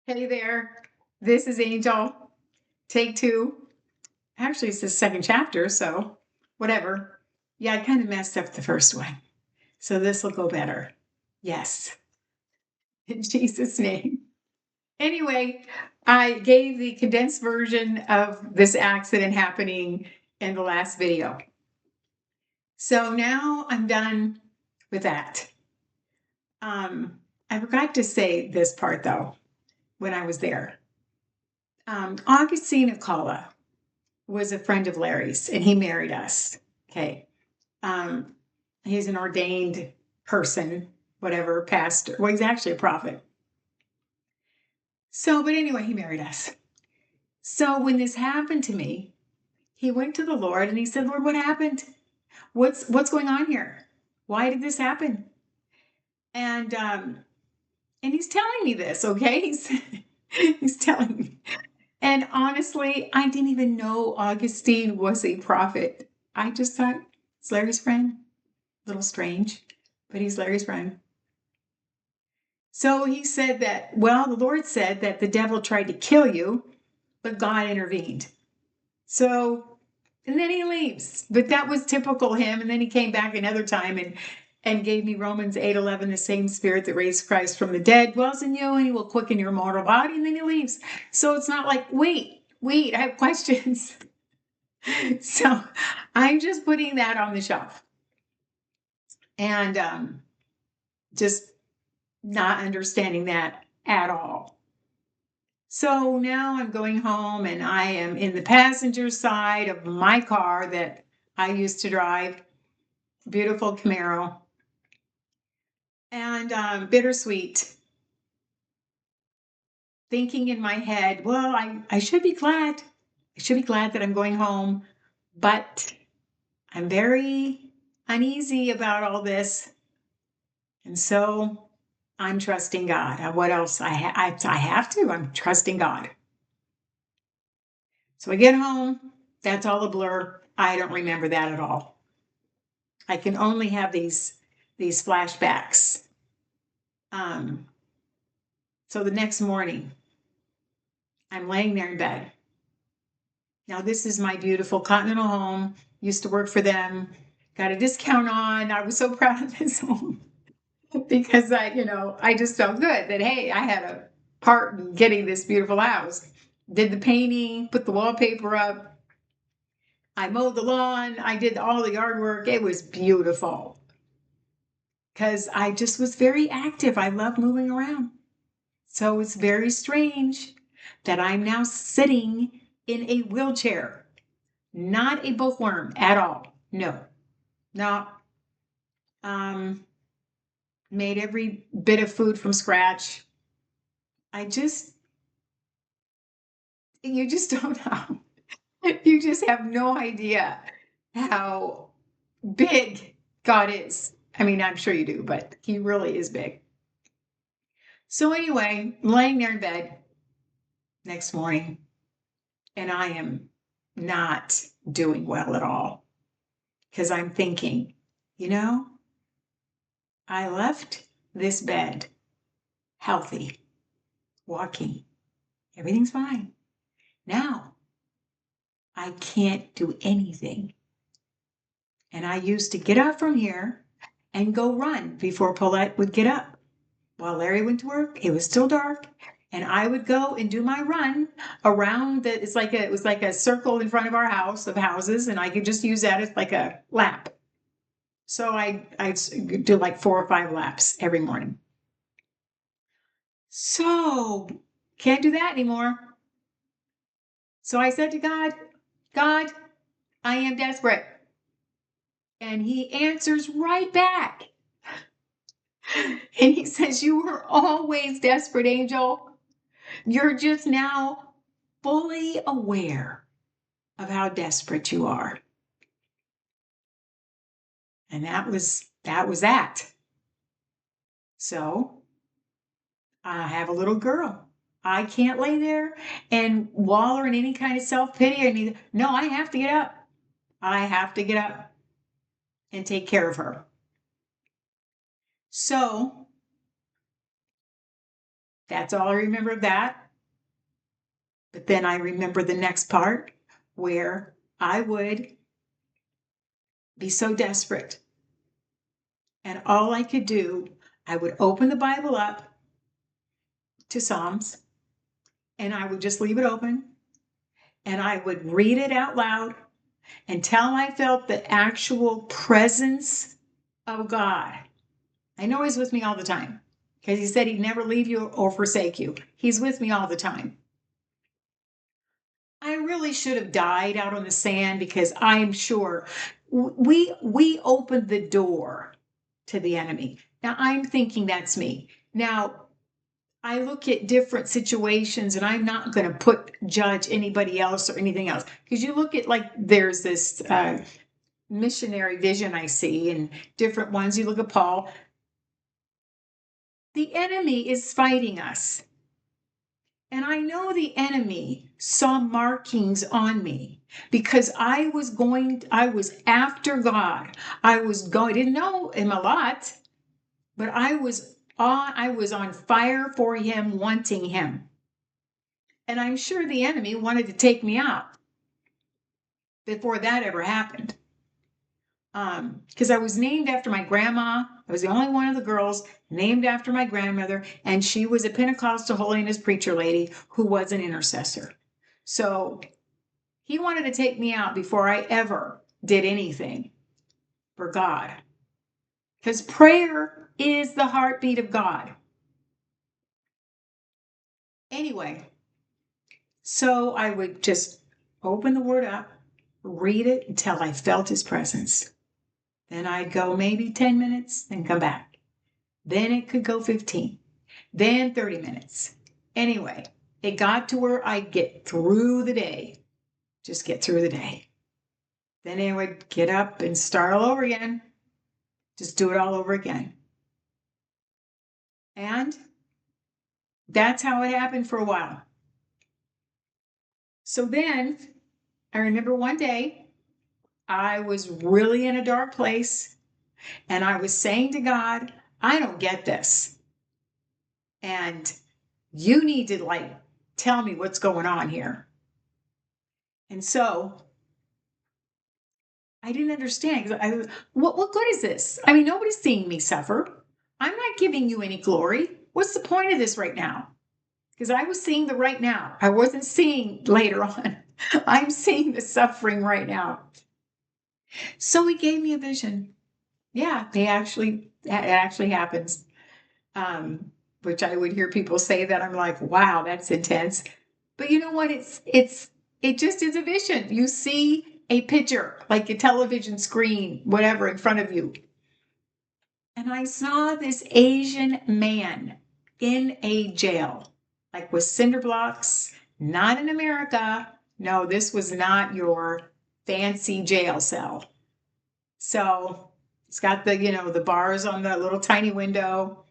Hey there, this is Angel. Take two. Actually, it's the second chapter, so whatever. Yeah, I kind of messed up the first one. So this will go better. Yes, in Jesus' name. Anyway, I gave the condensed version of this accident happening in the last video. So now I'm done with that. I forgot to say this part though, when I was there. Augustine Acala was a friend of Larry's and he married us. Okay. Um, he's an ordained person, whatever, pastor. Well, he's actually a prophet. So, but anyway, he married us. So when this happened to me, he went to the Lord and he said, Lord, what happened? What's going on here? Why did this happen? And and he's telling me this, okay? He's telling me. And honestly, I didn't even know Augustine was a prophet. I just thought it's Larry's friend. A little strange, but he's Larry's friend. So he said that, well, the Lord said that the devil tried to kill you, but God intervened. So, and then he leaves. But that was typical him. And then he came back another time and gave me Romans 8:11, the same spirit that raised Christ from the dead dwells in you, and he will quicken your mortal body, and then he leaves. So it's not like, wait, I have questions. So I'm just putting that on the shelf. And just not understanding that at all. So now I'm going home and I am in the passenger side of my car that I used to drive, beautiful Camaro, and bittersweet, thinking in my head, well, I should be glad. I should be glad that I'm going home, but I'm very uneasy about all this. And so I'm trusting God. What else? I have to. I'm trusting God. So I get home. That's all a blur. I don't remember that at all. I can only have these flashbacks. Um, so the next morning, I'm laying there in bed. Now this is my beautiful Continental home. Used to work for them. Got a discount on. I was so proud of this home because I just felt good that hey, I had a part in getting this beautiful house. Did the painting, put the wallpaper up. I mowed the lawn. I did all the yard work. It was beautiful because I just was very active. I love moving around. So it's very strange that I'm now sitting in a wheelchair, not a bookworm at all. No, not made every bit of food from scratch. I just, you just don't know. You just have no idea how big God is. I mean, I'm sure you do, but he really is big. So anyway, I'm laying there in bed next morning, and I am not doing well at all because I'm thinking, you know, I left this bed healthy, walking, everything's fine. Now I can't do anything. And I used to get up from here and go run before Paulette would get up. While Larry went to work, it was still dark, and I would go and do my run around the, it was like a circle in front of our house of houses, and I could just use that as like a lap. So I do like 4 or 5 laps every morning. So can't do that anymore. So I said to God, God, I am desperate. And he answers right back. And he says, you were always desperate, Angel. You're just now fully aware of how desperate you are. And that was that. So I have a little girl. I can't lay there and wallow in any kind of self-pity. I mean, no, I have to get up. I have to get up and take care of her. So That's all I remember of that. But then I remember the next part where I would be so desperate. And all I could do, I would open the Bible up to Psalms and I would just leave it open and I would read it out loud until I felt the actual presence of God. I know He's with me all the time because He said He'd never leave you or forsake you. He's with me all the time. I really should have died out on the sand because I'm sure we opened the door to the enemy. Now I'm thinking that's me. Now I look at different situations and I'm not going to judge anybody else or anything else because you look at like there's this missionary vision I see and different ones. You look at Paul. The enemy is fighting us. And I know the enemy saw markings on me because I was after God. I didn't know him a lot, but I was on fire for him, wanting him. And I'm sure the enemy wanted to take me out before that ever happened. Because I was named after my grandma. I was the only one of the girls named after my grandmother, and she was a Pentecostal holiness preacher lady who was an intercessor. So he wanted to take me out before I ever did anything for God. Because prayer is the heartbeat of God. Anyway, so I would just open the word up, read it until I felt his presence. Then I'd go maybe 10 minutes and come back. Then it could go 15, then 30 minutes. Anyway, it got to where I'd get through the day, just get through the day. Then I would get up and start all over again, just do it all over again. And that's how it happened for a while. So then I remember one day I was really in a dark place and I was saying to God, I don't get this. And you need to tell me what's going on here. And so I didn't understand because what good is this? I mean, nobody's seeing me suffer. I'm not giving you any glory. What's the point of this right now? Because I was seeing the right now. I wasn't seeing later on. I'm seeing the suffering right now. So he gave me a vision. Yeah, it actually happens. Which I would hear people say that I'm like, wow, that's intense. But you know what? It just is a vision. You see a picture, like a television screen, whatever, in front of you. And I saw this Asian man in a jail, like with cinder blocks, not in America. No, this was not your fancy jail cell. So it's got the bars on the little tiny window.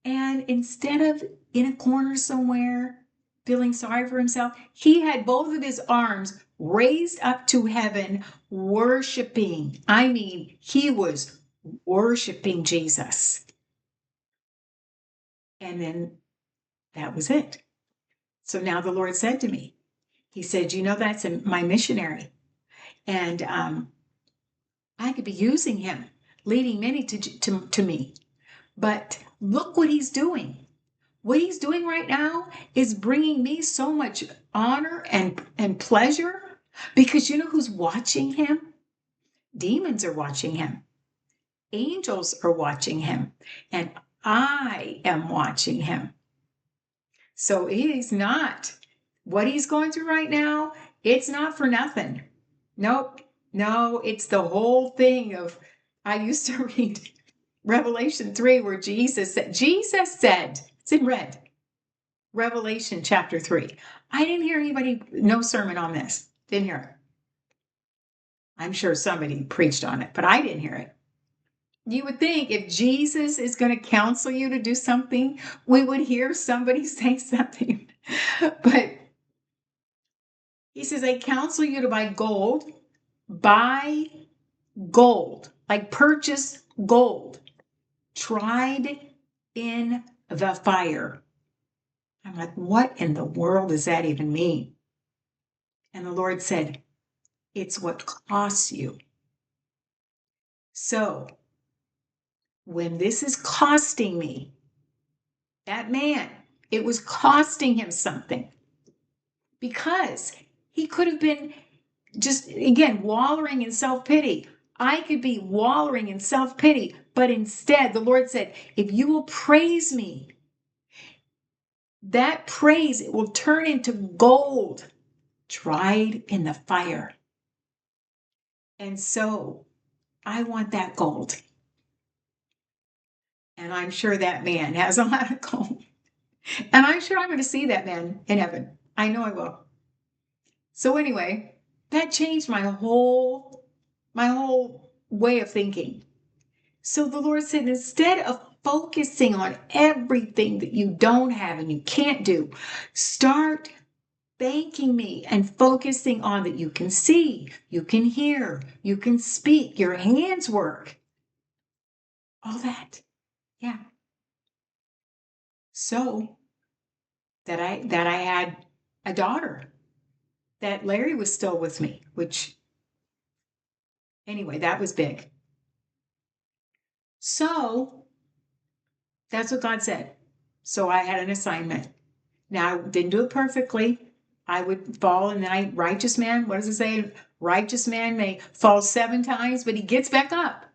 And instead of in a corner somewhere feeling sorry for himself, he had both of his arms raised up to heaven, worshiping. I mean, he was worshiping Jesus. And then that was it. So now the Lord said to me, He said, that's my missionary. And I could be using him, leading many to me. But look what he's doing. What he's doing right now is bringing me so much honor and pleasure because you know who's watching him? Demons are watching him. Angels are watching him. And I am watching him. So he's not. What he's going through right now, it's not for nothing. Nope. No, it's the whole thing of, I used to read Revelation 3 where Jesus said, it's in red. Revelation chapter 3. I didn't hear no sermon on this. Didn't hear it. I'm sure somebody preached on it, but I didn't hear it. You would think if Jesus is going to counsel you to do something, we would hear somebody say something. But he says, I counsel you to buy gold, like purchase gold, tried in the fire. I'm like, what in the world does that even mean? And the Lord said, it's what costs you. So when this is costing me, that man, it was costing him something because he could have been just, again, wallowing in self pity. I could be wallowing in self pity, but instead, the Lord said, if you will praise me, that praise it will turn into gold tried in the fire. And so I want that gold. And I'm sure that man has a lot of gold. And I'm sure I'm going to see that man in heaven. I know I will. So anyway, that changed my whole way of thinking. So the Lord said, instead of focusing on everything that you don't have and you can't do, start thanking me and focusing on that you can see, you can hear, you can speak, your hands work. All that. Yeah. So that I had a daughter, that Larry was still with me, which anyway, that was big. So that's what God said. So I had an assignment. Now, I didn't do it perfectly. I would fall, and then righteous man, what does it say? Righteous man may fall 7 times, but he gets back up.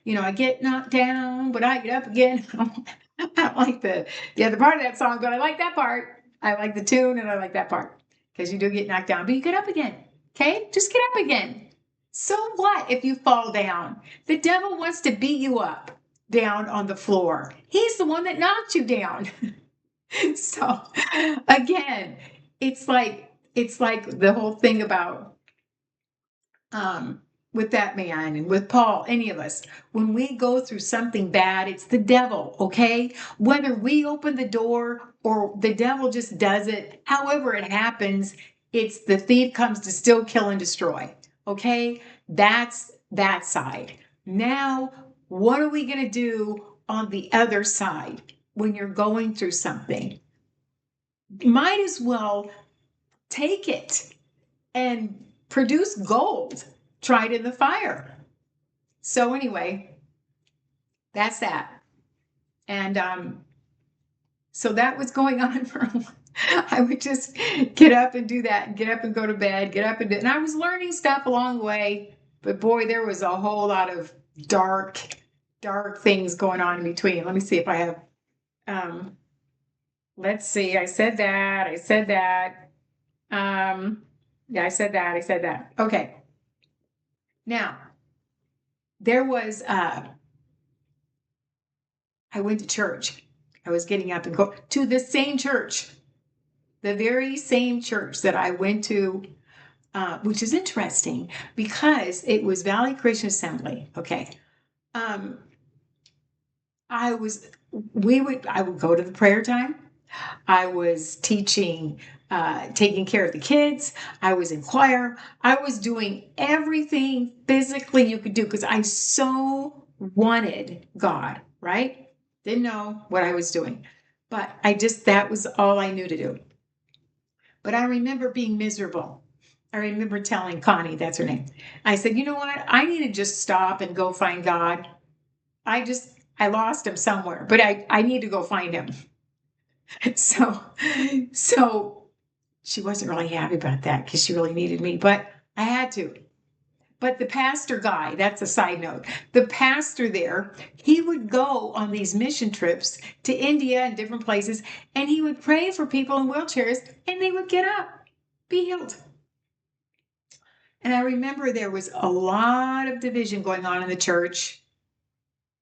I get knocked down, but I get up again. I don't like the other part of that song, but I like that part. I like the tune and I like that part because you do get knocked down, but you get up again. Okay? Just get up again. So what if you fall down? The devil wants to beat you up down on the floor. He's the one that knocked you down. So again, it's like the whole thing about um with that man and with Paul, any of us, when we go through something bad, it's the devil, okay? Whether we open the door or the devil just does it, however it happens, it's the thief comes to steal, kill, and destroy, okay? That's that side. Now, what are we going to do on the other side when you're going through something? Might as well take it and produce gold tried in the fire. So anyway, that's that. And so that was going on for a while. I would just get up and do that, get up and go to bed, get up and do, and I was learning stuff along the way. But boy, there was a whole lot of dark things going on in between. Let me see if I have let's see. I said that. Yeah, I said that. Okay. Now, there was I went to church. I was getting up and go to the same church, the very same church that I went to, which is interesting because it was Valley Christian Assembly. Okay. Um, I would go to the prayer time. I was teaching, taking care of the kids. I was in choir. I was doing everything physically you could do because I so wanted God, right? Didn't know what I was doing, but that was all I knew to do. But I remember being miserable. I remember telling Connie, that's her name. I said, you know what? I need to just stop and go find God. I lost him somewhere, but I need to go find him. So, so she wasn't really happy about that because she really needed me, but I had to. But the pastor guy, that's a side note. The pastor there, he would go on these mission trips to India and different places, and he would pray for people in wheelchairs, and they would get up, be healed. And I remember there was a lot of division going on in the church,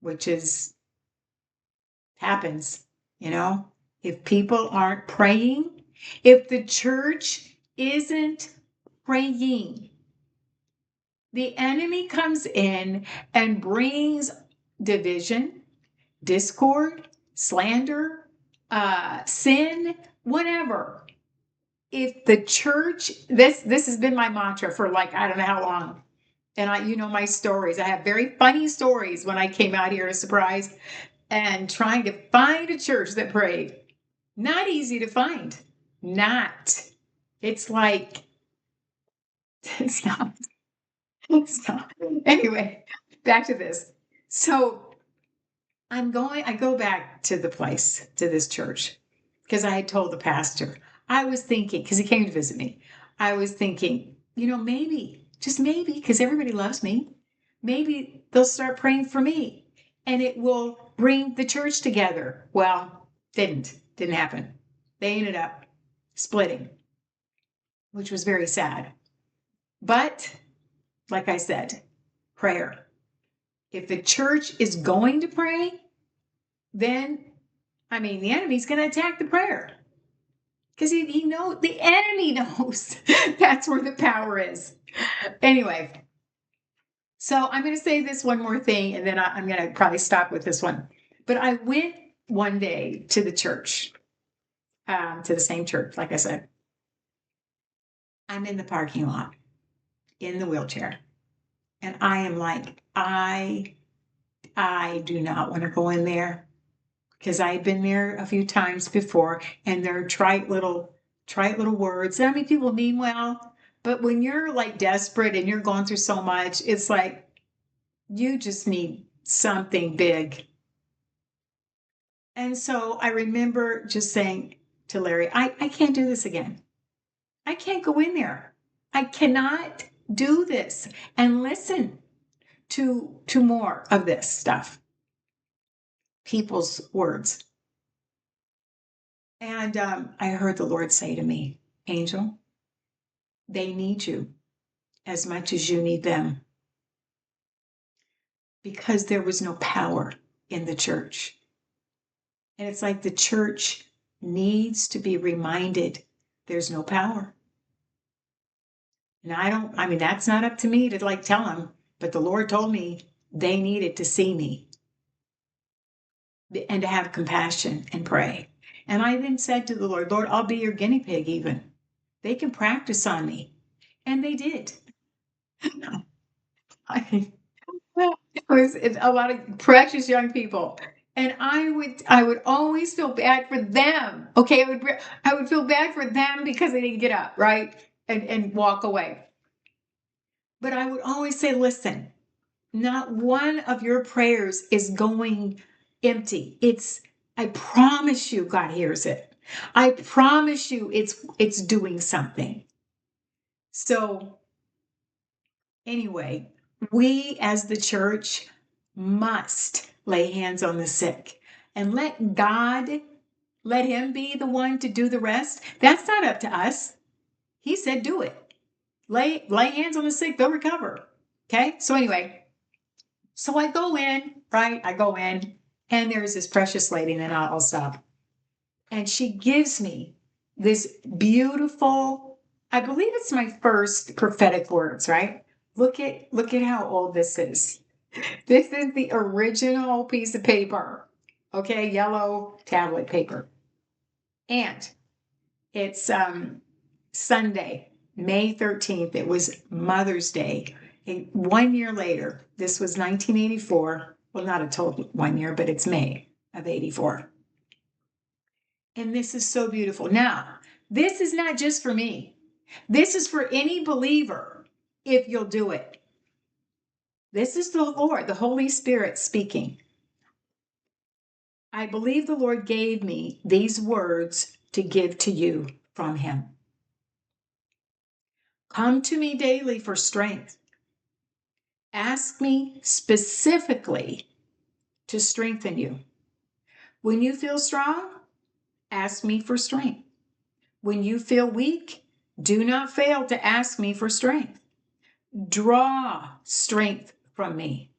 which happens, if people aren't praying, if the church isn't praying, the enemy comes in and brings division, discord, slander, sin, whatever. If the church, this has been my mantra for like I don't know how long, and my stories. I have very funny stories when I came out here to Surprise and trying to find a church that prayed. Not easy to find. Not. It's like, it's not. It's not. Anyway, back to this. So I go back to the place, to this church, because I had told the pastor, I was thinking, because he came to visit me, I was thinking, maybe, just maybe, because everybody loves me, maybe they'll start praying for me and it will bring the church together. Well, didn't happen. They ended up splitting, which was very sad. But like I said, prayer. If the church is going to pray, then the enemy's going to attack the prayer because he knows, the enemy knows that's where the power is. Anyway, so I'm going to say this one more thing, and then I'm going to probably stop with this one. But I went one day to the church, to the same church, like I said. I'm in the parking lot in the wheelchair, and I am like, I do not want to go in there because I had been there a few times before, and they're trite little words. I mean, people mean well, but when you're like desperate and you're going through so much, it's like you just need something big. And so I remember just saying to Larry, I can't do this again. I can't go in there. I cannot do this and listen to more of this stuff, people's words. And I heard the Lord say to me, Angel, they need you as much as you need them, because there was no power in the church. And it's like the church needs to be reminded there's no power. And that's not up to me to like tell them, but the Lord told me they needed to see me and to have compassion and pray. And I then said to the Lord, Lord, I'll be your guinea pig even. They can practice on me. And they did. I, it was a lot of precious young people. And I would always feel bad for them. Okay, I would feel bad for them because they didn't get up, right? And walk away. But I would always say, listen, not one of your prayers is going empty. I promise you God hears it. I promise you it's doing something. So anyway, we as the church must lay hands on the sick and let God, let him be the one to do the rest. That's not up to us. He said, do it. Lay hands on the sick, they'll recover. Okay. So anyway, so I go in, right? I go in, and there's this precious lady, and then I'll stop. And she gives me this beautiful, I believe it's my first prophetic words, right? Look at how old this is. This is the original piece of paper. Okay, yellow tablet paper. And it's Sunday, May 13th. It was Mother's Day. And 1 year later, this was 1984. Well, not a total 1 year, but it's May of 84. And this is so beautiful. Now, this is not just for me. This is for any believer if you'll do it. This is the Lord, the Holy Spirit speaking. I believe the Lord gave me these words to give to you from him. Come to me daily for strength. Ask me specifically to strengthen you. When you feel strong, ask me for strength. When you feel weak, do not fail to ask me for strength. Draw strength from me.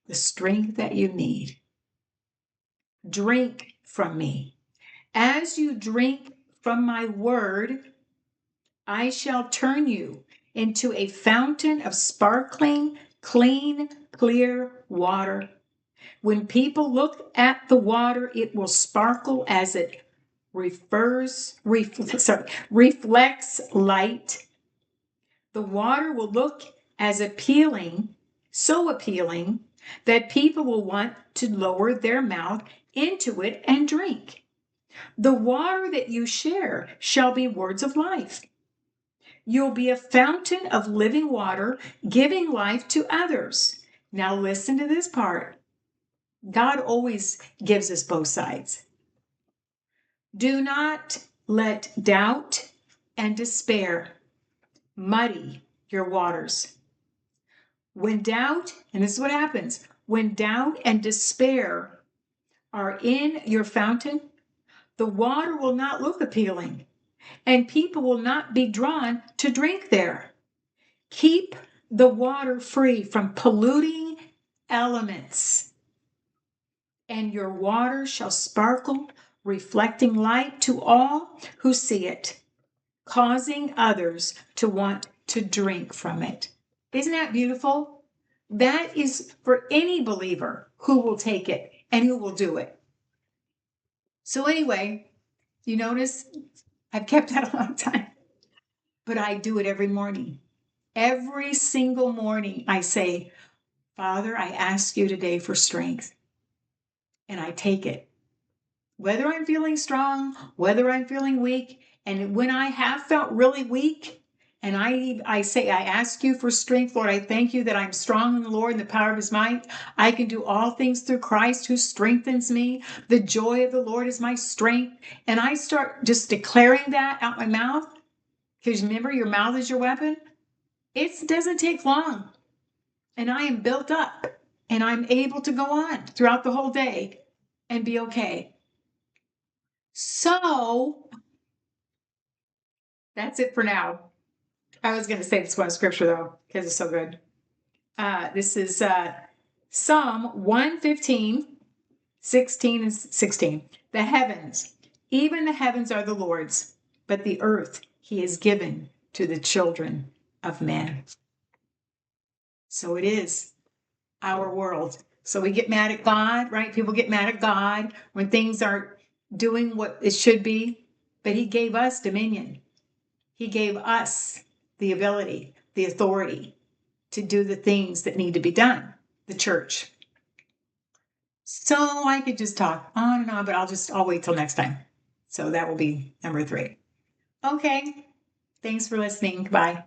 The strength that you need. Drink from me. As you drink from my word, I shall turn you into a fountain of sparkling, clean, clear water. When people look at the water, it will sparkle as it reflects light. The water will look as appealing, so appealing, that people will want to lower their mouth into it and drink. The water that you share shall be words of life. You'll be a fountain of living water, giving life to others. Now, listen to this part. God always gives us both sides. Do not let doubt and despair muddy your waters. When doubt, and this is what happens, when doubt and despair are in your fountain, the water will not look appealing, and people will not be drawn to drink there. Keep the water free from polluting elements, and your water shall sparkle, reflecting light to all who see it, causing others to want to drink from it. Isn't that beautiful? That is for any believer who will take it and who will do it. So anyway, you notice I've kept that a long time, but I do it every morning. Every single morning I say, Father, I ask you today for strength. And I take it. Whether I'm feeling strong, whether I'm feeling weak, and when I have felt really weak, and I say, I ask you for strength, Lord, I thank you that I'm strong in the Lord and the power of his might. I can do all things through Christ who strengthens me. The joy of the Lord is my strength. And I start just declaring that out my mouth, because remember, your mouth is your weapon. It doesn't take long. And I am built up, and I'm able to go on throughout the whole day and be okay. So that's it for now. I was going to say this one scripture though, because it's so good. This is Psalm 115, 16 and 16. The heavens, even the heavens are the Lord's, but the earth he has given to the children of men. So it is our world. So we get mad at God, right? People get mad at God when things aren't doing what it should be, but he gave us dominion. He gave us the ability, the authority to do the things that need to be done, the church. So I could just talk on and on, but I'll wait till next time. So that will be number 3. Okay. Thanks for listening. Bye.